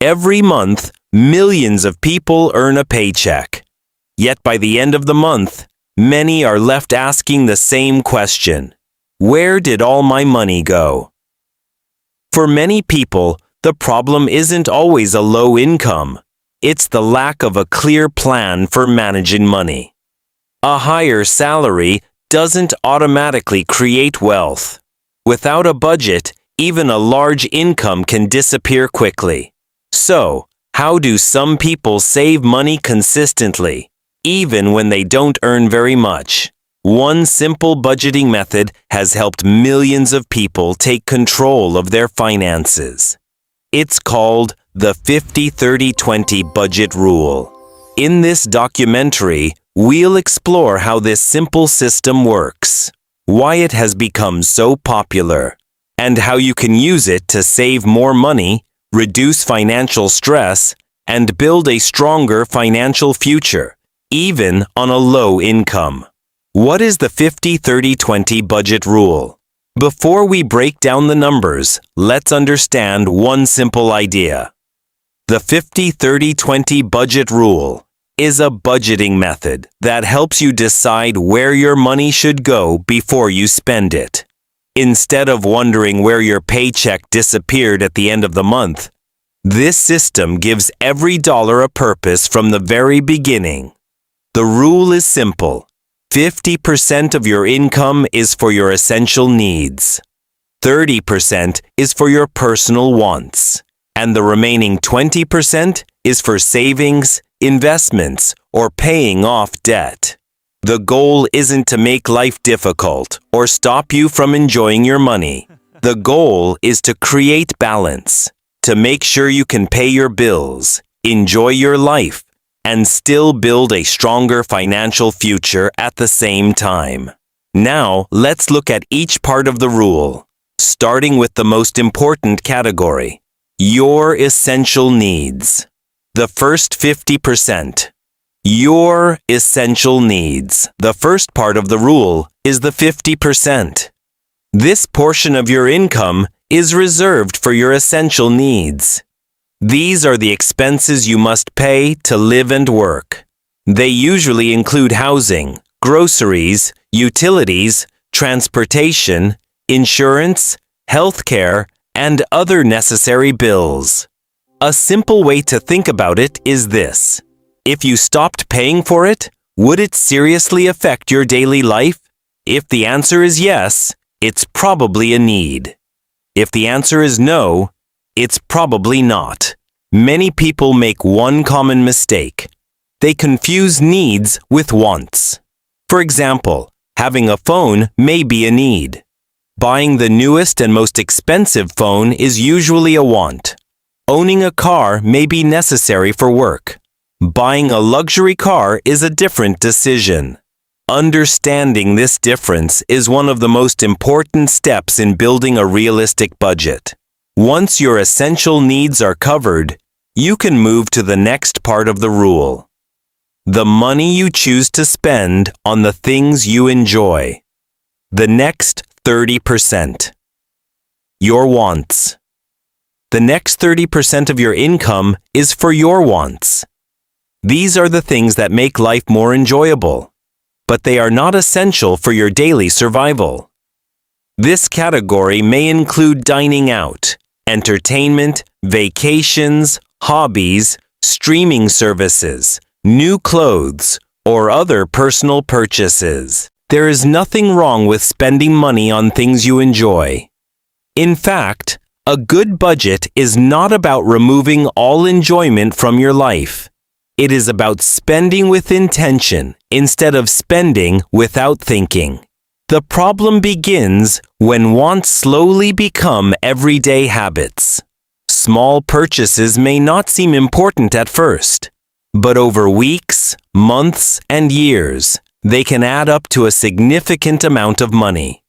Every month, millions of people earn a paycheck. Yet by the end of the month, many are left asking the same question: where did all my money go? For many people, the problem isn't always a low income. It's the lack of a clear plan for managing money. A higher salary doesn't automatically create wealth. Without a budget, even a large income can disappear quickly. So, how do some people save money consistently, even when they don't earn very much? One simple budgeting method has helped millions of people take control of their finances. It's called the 50-30-20 budget rule. In this documentary, we'll explore how this simple system works, why it has become so popular, and how you can use it to save more money, reduce financial stress, and build a stronger financial future, even on a low income. What is the 50-30-20 budget rule? Before we break down the numbers, let's understand one simple idea. The 50-30-20 budget rule is a budgeting method that helps you decide where your money should go before you spend it. Instead of wondering where your paycheck disappeared at the end of the month, this system gives every dollar a purpose from the very beginning. The rule is simple. 50% of your income is for your essential needs. 30% is for your personal wants. And the remaining 20% is for savings, investments, or paying off debt. The goal isn't to make life difficult or stop you from enjoying your money. The goal is to create balance, to make sure you can pay your bills, enjoy your life, and still build a stronger financial future at the same time. Now, let's look at each part of the rule, starting with the most important category: your essential needs. The first 50%. Your essential needs. The first part of the rule is the 50%. This portion of your income is reserved for your essential needs. These are the expenses you must pay to live and work. They usually include housing, groceries, utilities, transportation, insurance, healthcare, and other necessary bills. A simple way to think about it is this. If you stopped paying for it, would it seriously affect your daily life? If the answer is yes, it's probably a need. If the answer is no, it's probably not. Many people make one common mistake. They confuse needs with wants. For example, having a phone may be a need. Buying the newest and most expensive phone is usually a want. Owning a car may be necessary for work. Buying a luxury car is a different decision. Understanding this difference is one of the most important steps in building a realistic budget. Once your essential needs are covered, you can move to the next part of the rule. The money you choose to spend on the things you enjoy. The next 30%. Your wants. The next 30% of your income is for your wants. These are the things that make life more enjoyable, but they are not essential for your daily survival. This category may include dining out, entertainment, vacations, hobbies, streaming services, new clothes, or other personal purchases. There is nothing wrong with spending money on things you enjoy. In fact, a good budget is not about removing all enjoyment from your life. It is about spending with intention instead of spending without thinking. The problem begins when wants slowly become everyday habits. Small purchases may not seem important at first, but over weeks, months, and years, they can add up to a significant amount of money.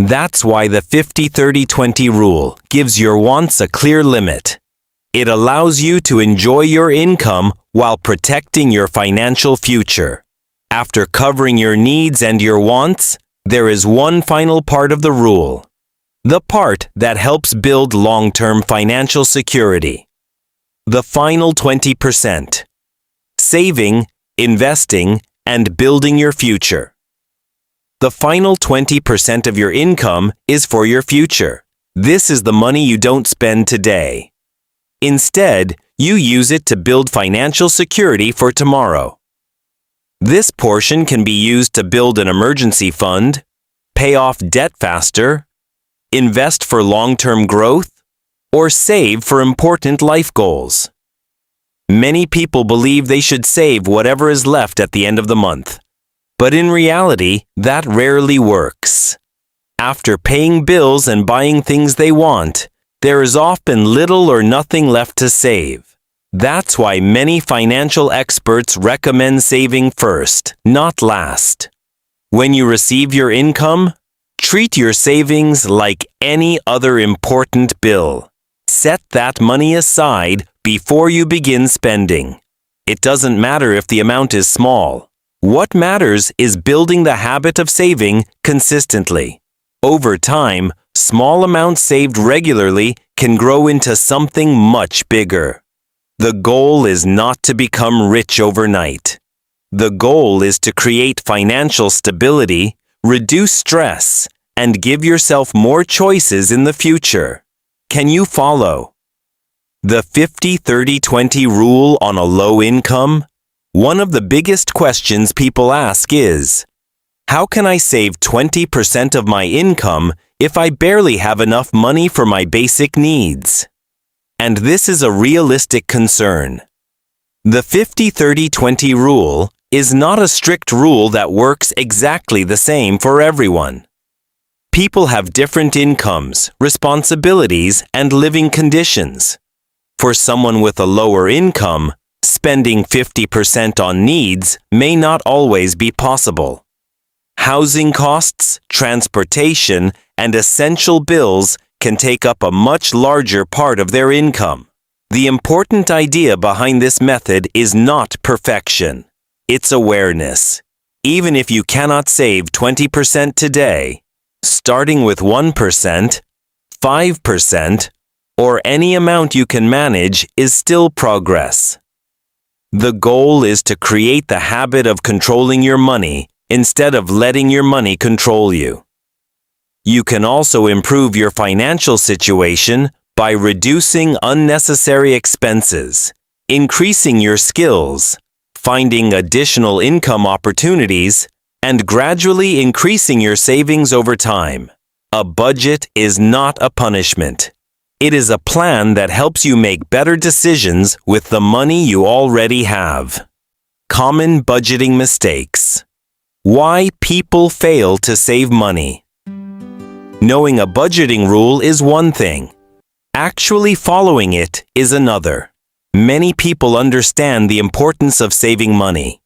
That's why the 50-30-20 rule gives your wants a clear limit. It allows you to enjoy your income while protecting your financial future. After covering your needs and your wants, there is one final part of the rule. The part that helps build long-term financial security. The final 20%. Saving, investing, and building your future. The final 20% of your income is for your future. This is the money you don't spend today. Instead, you use it to build financial security for tomorrow. This portion can be used to build an emergency fund, pay off debt faster, invest for long-term growth, or save for important life goals. Many people believe they should save whatever is left at the end of the month. But in reality, that rarely works. After paying bills and buying things they want, there is often little or nothing left to save. That's why many financial experts recommend saving first, not last. When you receive your income, treat your savings like any other important bill. Set that money aside before you begin spending. It doesn't matter if the amount is small. What matters is building the habit of saving consistently. Over time, small amounts saved regularly can grow into something much bigger. The goal is not to become rich overnight. The goal is to create financial stability, reduce stress, and give yourself more choices in the future. Can you follow? The 50-30-20 rule on a low income? One of the biggest questions people ask is, how can I save 20% of my income if I barely have enough money for my basic needs? And this is a realistic concern. The 50-30-20 rule is not a strict rule that works exactly the same for everyone. People have different incomes, responsibilities, and living conditions. For someone with a lower income, spending 50% on needs may not always be possible. Housing costs, transportation, and essential bills can take up a much larger part of their income. The important idea behind this method is not perfection. It's awareness. Even if you cannot save 20% today, starting with 1%, 5%, or any amount you can manage is still progress. The goal is to create the habit of controlling your money instead of letting your money control you. You can also improve your financial situation by reducing unnecessary expenses, increasing your skills, finding additional income opportunities, and gradually increasing your savings over time. A budget is not a punishment. It is a plan that helps you make better decisions with the money you already have. Common budgeting mistakes. Why people fail to save money. Knowing a budgeting rule is one thing. Actually following it is another. Many people understand the importance of saving money,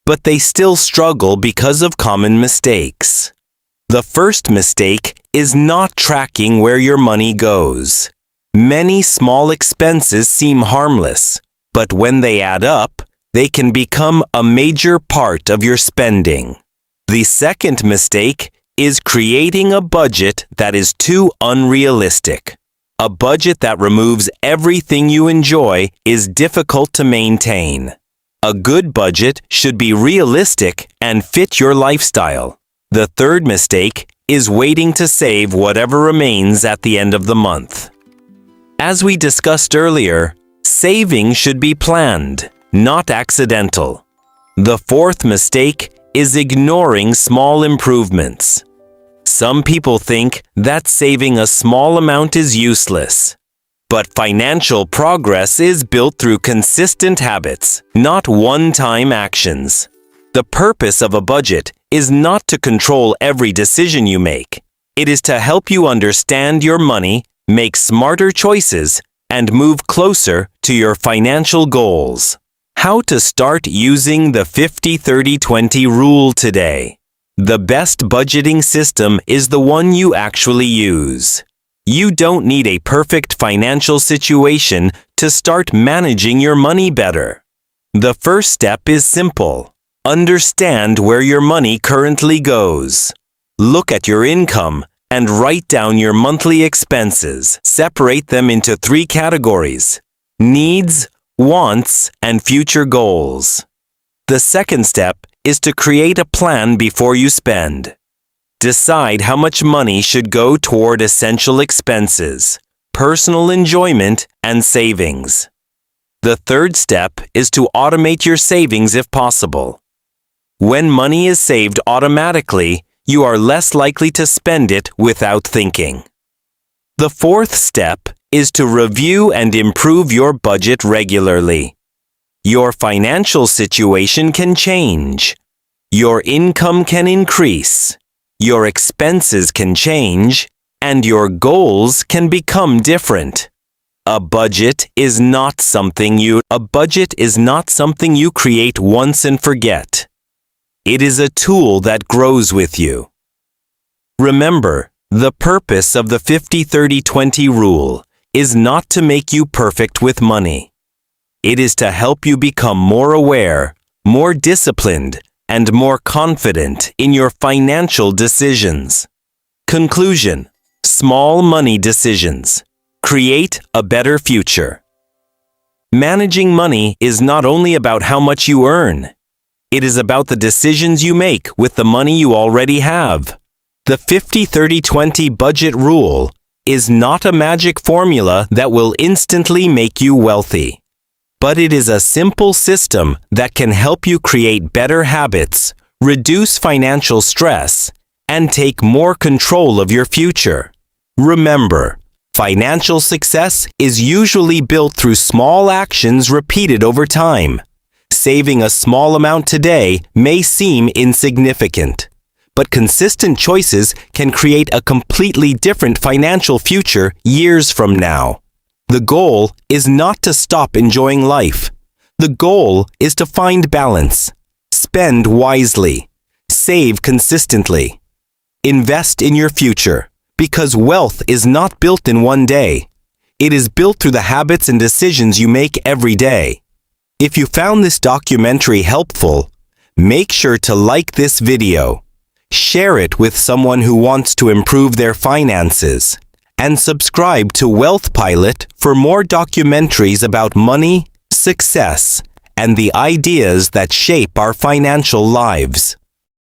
but they still struggle because of common mistakes. The first mistake is not tracking where your money goes. Many small expenses seem harmless, but when they add up, they can become a major part of your spending. The second mistake is creating a budget that is too unrealistic. A budget that removes everything you enjoy is difficult to maintain. A good budget should be realistic and fit your lifestyle. The third mistake is waiting to save whatever remains at the end of the month. As we discussed earlier, saving should be planned, not accidental. The fourth mistake is ignoring small improvements. Some people think that saving a small amount is useless. But financial progress is built through consistent habits, not one-time actions. The purpose of a budget is not to control every decision you make. It is to help you understand your money, make smarter choices, and move closer to your financial goals. How to start using the 50-30-20 rule today. The best budgeting system is the one you actually use. You don't need a perfect financial situation to start managing your money better. The first step is simple. Understand where your money currently goes. Look at your income and write down your monthly expenses. Separate them into 3 categories: needs, wants, and future goals. The second step is to create a plan before you spend. Decide how much money should go toward essential expenses, personal enjoyment, and savings. The third step is to automate your savings if possible. When money is saved automatically, you are less likely to spend it without thinking. The fourth step is to review and improve your budget regularly. Your financial situation can change. Your income can increase. Your expenses can change, and your goals can become different. A budget is not something you create once and forget. It is a tool that grows with you. Remember, the purpose of the 50-30-20 rule is not to make you perfect with money. It is to help you become more aware, more disciplined, and more confident in your financial decisions. Conclusion: small money decisions create a better future. Managing money is not only about how much you earn. It is about the decisions you make with the money you already have. The 50-30-20 budget rule is not a magic formula that will instantly make you wealthy. But it is a simple system that can help you create better habits, reduce financial stress, and take more control of your future. Remember, financial success is usually built through small actions repeated over time. Saving a small amount today may seem insignificant, but consistent choices can create a completely different financial future years from now. The goal is not to stop enjoying life. The goal is to find balance, spend wisely, save consistently, invest in your future, because wealth is not built in one day. It is built through the habits and decisions you make every day. If you found this documentary helpful, make sure to like this video, share it with someone who wants to improve their finances, and subscribe to Wealth Pilot for more documentaries about money, success, and the ideas that shape our financial lives.